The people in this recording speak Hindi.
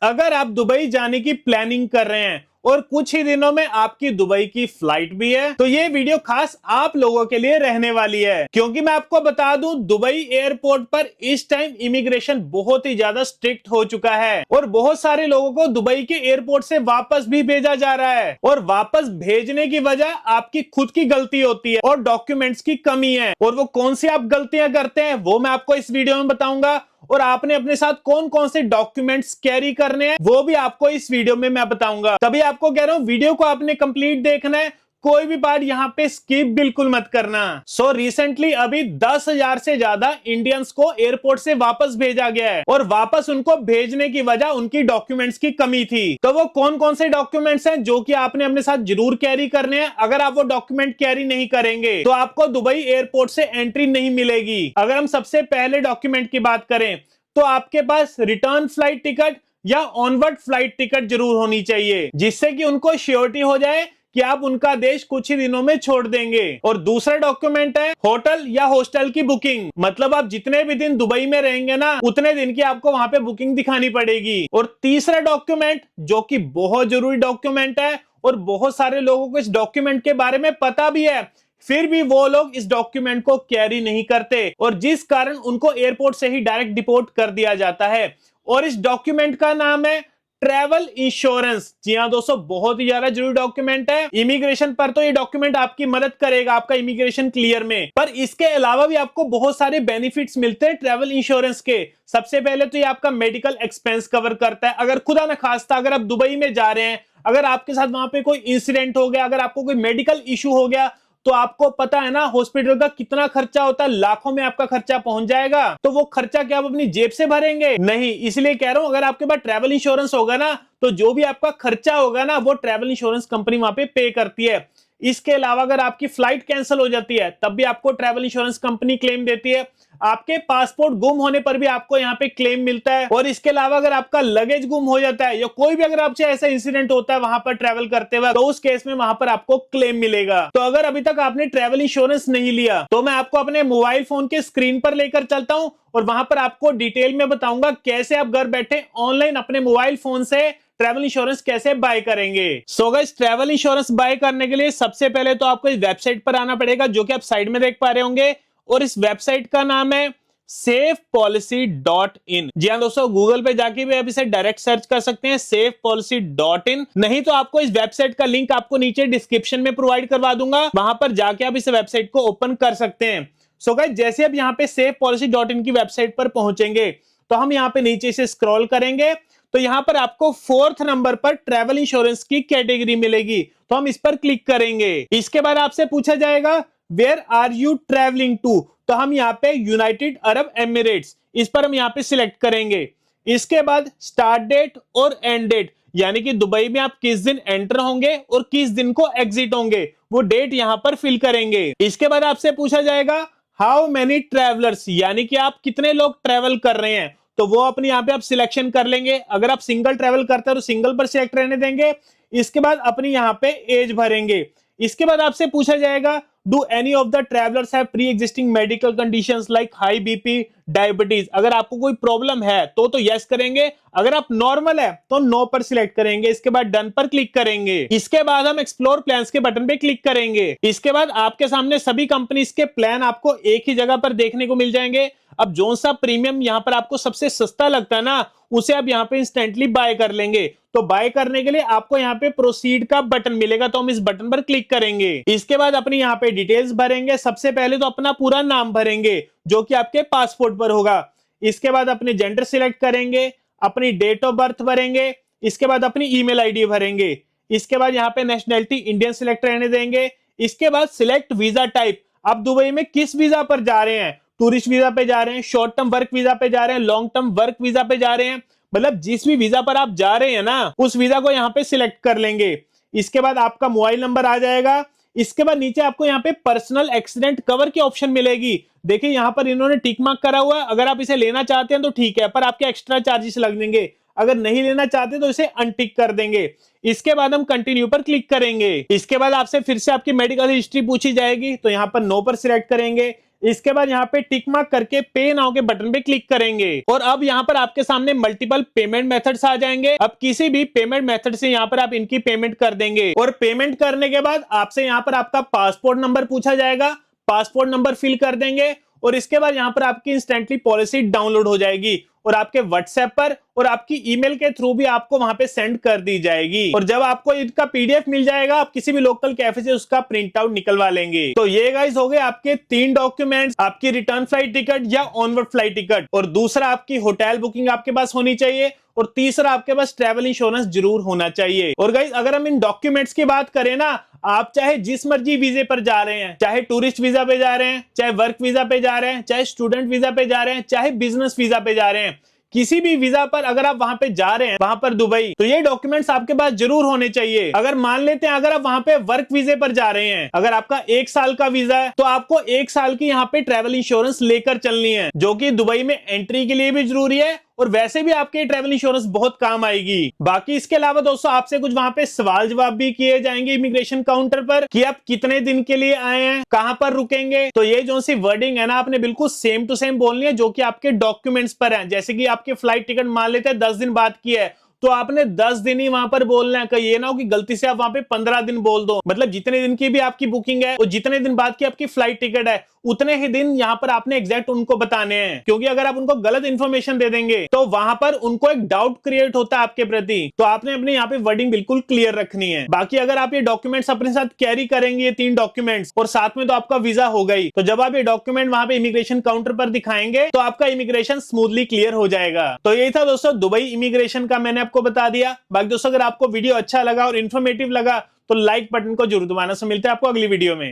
अगर आप दुबई जाने की प्लानिंग कर रहे हैं और कुछ ही दिनों में आपकी दुबई की फ्लाइट भी है, तो ये वीडियो खास आप लोगों के लिए रहने वाली है। क्योंकि मैं आपको बता दूं, दुबई एयरपोर्ट पर इस टाइम इमिग्रेशन बहुत ही ज्यादा स्ट्रिक्ट हो चुका है और बहुत सारे लोगों को दुबई के एयरपोर्ट से वापस भी भेजा जा रहा है। और वापस भेजने की वजह आपकी खुद की गलती होती है और डॉक्यूमेंट्स की कमी है। और वो कौन सी आप गलतियां करते हैं वो मैं आपको इस वीडियो में बताऊंगा। और आपने अपने साथ कौन कौन से डॉक्यूमेंट्स कैरी करने हैं वो भी आपको इस वीडियो में मैं बताऊंगा। तभी आपको कह रहा हूं, वीडियो को आपने कंप्लीट देखना है, कोई भी पार्ट यहां पे स्किप बिल्कुल मत करना। रिसेंटली अभी 10,000 से ज्यादा इंडियंस को एयरपोर्ट से वापस भेजा गया है और वापस उनको भेजने की वजह उनकी डॉक्यूमेंट्स की कमी थी। तो वो कौन कौन से डॉक्यूमेंट्स हैं जो कि आपने अपने साथ जरूर कैरी करने हैं। अगर आप वो डॉक्यूमेंट कैरी नहीं करेंगे तो आपको दुबई एयरपोर्ट से एंट्री नहीं मिलेगी। अगर हम सबसे पहले डॉक्यूमेंट की बात करें तो आपके पास रिटर्न फ्लाइट टिकट या ऑनवर्ड फ्लाइट टिकट जरूर होनी चाहिए, जिससे कि उनको श्योरिटी हो जाए कि आप उनका देश कुछ ही दिनों में छोड़ देंगे। और दूसरा डॉक्यूमेंट है होटल या हॉस्टल की बुकिंग। मतलब आप जितने भी दिन दुबई में रहेंगे ना, उतने दिन की आपको वहां पे बुकिंग दिखानी पड़ेगी। और तीसरा डॉक्यूमेंट जो कि बहुत जरूरी डॉक्यूमेंट है और बहुत सारे लोगों को इस डॉक्यूमेंट के बारे में पता भी है, फिर भी वो लोग इस डॉक्यूमेंट को कैरी नहीं करते और जिस कारण उनको एयरपोर्ट से ही डायरेक्ट डिपोर्ट कर दिया जाता है। और इस डॉक्यूमेंट का नाम है ट्रैवल इंश्योरेंस। जी हाँ दोस्तों, बहुत ही ज्यादा जरूरी डॉक्यूमेंट है। इमिग्रेशन पर तो ये डॉक्यूमेंट आपकी मदद करेगा आपका इमिग्रेशन क्लियर में, पर इसके अलावा भी आपको बहुत सारे बेनिफिट्स मिलते हैं ट्रैवल इंश्योरेंस के। सबसे पहले तो ये आपका मेडिकल एक्सपेंस कवर करता है। अगर खुदा न खास्ता अगर आप दुबई में जा रहे हैं, अगर आपके साथ वहां पे कोई इंसिडेंट हो गया, अगर आपको कोई मेडिकल इश्यू हो गया, तो आपको पता है ना हॉस्पिटल का कितना खर्चा होता है, लाखों में आपका खर्चा पहुंच जाएगा। तो वो खर्चा क्या आप अपनी जेब से भरेंगे? नहीं। इसलिए कह रहा हूं, अगर आपके पास ट्रैवल इंश्योरेंस होगा ना, तो जो भी आपका खर्चा होगा ना, वो ट्रैवल इंश्योरेंस कंपनी वहां पे करती है। इसके अलावा अगर आपकी फ्लाइट कैंसिल हो जाती है तब भी आपको ट्रैवल इंश्योरेंस कंपनी क्लेम देती है। आपके पासपोर्ट गुम होने पर भी आपको यहाँ पे क्लेम मिलता है। और इसके अलावा अगर आपका लगेज गुम हो जाता है या कोई भी अगर आपसे ऐसा इंसिडेंट होता है वहां पर ट्रैवल करते वक्त, तो उस केस में वहां पर आपको क्लेम मिलेगा। तो अगर अभी तक आपने ट्रैवल इंश्योरेंस नहीं लिया तो मैं आपको अपने मोबाइल फोन के स्क्रीन पर लेकर चलता हूं और वहां पर आपको डिटेल में बताऊंगा कैसे आप घर बैठे ऑनलाइन अपने मोबाइल फोन से ट्रैवल इंश्योरेंस कैसे बाय करेंगे। So guys, travel insurance buy करने के लिए सबसे पहले तो आपको इस वेबसाइट पर आना पड़ेगा, जो कि आप साइड में देख पा रहे होंगे। और इस वेबसाइट का नाम है safepolicy.in। जी हाँ दोस्तों, गूगल पे जाके भी आप इसे डायरेक्ट सर्च कर सकते हैं safepolicy.in। नहीं तो आपको इस वेबसाइट का लिंक आपको नीचे डिस्क्रिप्शन में प्रोवाइड करवा दूंगा, वहां पर जाके आप इस वेबसाइट को ओपन कर सकते हैं। सो गाइस, जैसे अब यहाँ पे safepolicy.in की वेबसाइट पर पहुंचेंगे तो हम यहाँ पे नीचे से स्क्रॉल करेंगे तो यहाँ पर आपको 4th नंबर पर ट्रैवल इंश्योरेंस की कैटेगरी मिलेगी, तो हम इस पर क्लिक करेंगे। इसके बाद आपसे पूछा जाएगा where are you travelling to, तो हम यहाँ पे यूनाइटेड अरब एमिरेट्स, इस पर हम यहाँ पे सिलेक्ट करेंगे। इसके बाद स्टार्ट डेट और एंड डेट, यानी कि दुबई में आप किस दिन एंटर होंगे और किस दिन को एग्जिट होंगे, वो डेट यहाँ पर फिल करेंगे। इसके बाद आपसे पूछा जाएगा हाउ मेनी ट्रैवलर्स, यानी कि आप कितने लोग ट्रैवल कर रहे हैं, तो वो अपने यहाँ पे आप सिलेक्शन कर लेंगे। अगर आप सिंगल ट्रैवल करते हैं तो सिंगल पर सिलेक्ट रहने देंगे। इसके बाद अपनी यहाँ पे एज भरेंगे। इसके बाद आपसे पूछा जाएगा do any of the travellers have pre existing medical conditions like high BP, diabetes. अगर आपको कोई प्रॉब्लम है तो यस करेंगे, अगर आप नॉर्मल है तो नो पर सिलेक्ट करेंगे। इसके बाद डन पर क्लिक करेंगे। इसके बाद हम एक्सप्लोर प्लान्स के बटन पे क्लिक करेंगे। इसके बाद आपके सामने सभी कंपनीज के प्लान आपको एक ही जगह पर देखने को मिल जाएंगे। अब जो सा प्रीमियम यहाँ पर आपको सबसे सस्ता लगता है ना, उसे आप यहाँ पे इंस्टेंटली बाय कर लेंगे। तो बाय करने के लिए आपको यहाँ पे प्रोसीड का बटन मिलेगा, तो हम इस बटन पर क्लिक करेंगे। इसके बाद अपनी यहाँ पे डिटेल्स भरेंगे। सबसे पहले तो अपना पूरा नाम भरेंगे जो कि आपके पासपोर्ट पर होगा। इसके बाद अपने जेंडर सिलेक्ट करेंगे, अपनी डेट ऑफ बर्थ भरेंगे। इसके बाद अपनी ईमेल आईडी भरेंगे। इसके बाद यहाँ पे नेशनैलिटी इंडियन सिलेक्ट रहने देंगे। इसके बाद सिलेक्ट वीजा टाइप, आप दुबई में किस वीजा पर जा रहे हैं, टूरिस्ट वीजा पे जा रहे हैं, शॉर्ट टर्म वर्क वीजा पे जा रहे हैं, लॉन्ग टर्म वर्क वीजा पे जा रहे हैं, मतलब जिस भी वीजा पर आप जा रहे हैं ना, उस वीजा को यहाँ पे सिलेक्ट कर लेंगे। इसके बाद आपका मोबाइल नंबर आ जाएगा। इसके बाद नीचे आपको यहाँ पे पर्सनल एक्सीडेंट कवर की ऑप्शन मिलेगी। देखिए यहाँ पर इन्होंने टिक मार्क करा हुआ है। अगर आप इसे लेना चाहते हैं तो ठीक है, पर आपके एक्स्ट्रा चार्जेस लग देंगे। अगर नहीं लेना चाहते तो इसे अनटिक कर देंगे। इसके बाद हम कंटिन्यू पर क्लिक करेंगे। इसके बाद आपसे फिर से आपकी मेडिकल हिस्ट्री पूछी जाएगी, तो यहाँ पर नो पर सिलेक्ट करेंगे। इसके बाद यहाँ पे टिक मार्क करके पे नाउ के बटन पे क्लिक करेंगे और अब यहाँ पर आपके सामने मल्टीपल पेमेंट मेथड्स आ जाएंगे। अब किसी भी पेमेंट मेथड से यहाँ पर आप इनकी पेमेंट कर देंगे और पेमेंट करने के बाद आपसे यहाँ पर आपका पासपोर्ट नंबर पूछा जाएगा, पासपोर्ट नंबर फिल कर देंगे और इसके बाद यहाँ पर आपकी इंस्टेंटली पॉलिसी डाउनलोड हो जाएगी और आपके व्हाट्सएप पर और आपकी ईमेल के थ्रू भी आपको वहां पे सेंड कर दी जाएगी। और जब आपको इसका पीडीएफ मिल जाएगा आप किसी भी लोकल कैफे से उसका प्रिंट आउट निकलवा लेंगे। तो ये गाइस हो गए आपके 3 डॉक्यूमेंट्स, आपकी रिटर्न फ्लाइट टिकट या ऑनवर्ड फ्लाइट टिकट, और दूसरा आपकी होटल बुकिंग आपके पास होनी चाहिए, और तीसरा आपके पास ट्रैवल इंश्योरेंस जरूर होना चाहिए। और गाइस अगर हम इन डॉक्यूमेंट्स की बात करें ना, आप चाहे जिस मर्जी वीजे पर जा रहे हैं, चाहे टूरिस्ट वीजा पे जा रहे हैं, चाहे वर्क वीजा पे जा रहे हैं, चाहे स्टूडेंट वीजा पे जा रहे हैं, चाहे बिजनेस वीजा पे जा रहे हैं, किसी भी वीजा पर अगर आप वहां पे जा रहे हैं, वहां पर दुबई, तो ये डॉक्यूमेंट्स आपके पास जरूर होने चाहिए। अगर मान लेते हैं अगर आप वहां पे वर्क वीजे पर जा रहे हैं, अगर आपका 1 साल का वीजा है तो आपको 1 साल की यहाँ पे ट्रैवल इंश्योरेंस लेकर चलनी है, जो कि दुबई में एंट्री के लिए भी जरूरी है और वैसे भी आपके ट्रैवल इंश्योरेंस बहुत काम आएगी। बाकी इसके अलावा दोस्तों आपसे कुछ वहां पे सवाल जवाब भी किए जाएंगे इमिग्रेशन काउंटर पर कि आप कितने दिन के लिए आए हैं, कहां पर रुकेंगे। तो ये जो सी वर्डिंग है ना, आपने बिल्कुल सेम टू सेम बोलनी है जो कि आपके डॉक्यूमेंट्स पर है। जैसे कि आपकी फ्लाइट टिकट मान लेते हैं 10 दिन बाद की है, तो आपने 10 दिन ही वहां पर बोलना है। कहीं ये ना हो कि गलती से आप वहां पे 15 दिन बोल दो। मतलब जितने दिन की भी आपकी बुकिंग है और जितने दिन बाद की आपकी फ्लाइट टिकट है, उतने ही दिन यहाँ पर आपने एग्जैक्ट उनको बताने हैं। क्योंकि अगर आप उनको गलत इंफॉर्मेशन दे देंगे तो वहां पर उनको एक डाउट क्रिएट होता है आपके प्रति। तो आपने अपने यहाँ पे वर्डिंग बिल्कुल क्लियर रखनी है। बाकी अगर आप ये डॉक्यूमेंट्स अपने साथ कैरी करेंगे, ये 3 डॉक्यूमेंट्स, और साथ में तो आपका वीजा हो गई, तो जब आप ये डॉक्यूमेंट वहां पे इमिग्रेशन काउंटर पर दिखाएंगे तो आपका इमिग्रेशन स्मूथली क्लियर हो जाएगा। तो यही था दोस्तों दुबई इमिग्रेशन का, मैंने आपको बता दिया। बाकी दोस्तों अगर आपको वीडियो अच्छा लगा और इन्फॉर्मेटिव लगा तो लाइक बटन को जरूर दबाना। से मिलते हैं आपको अगली वीडियो में।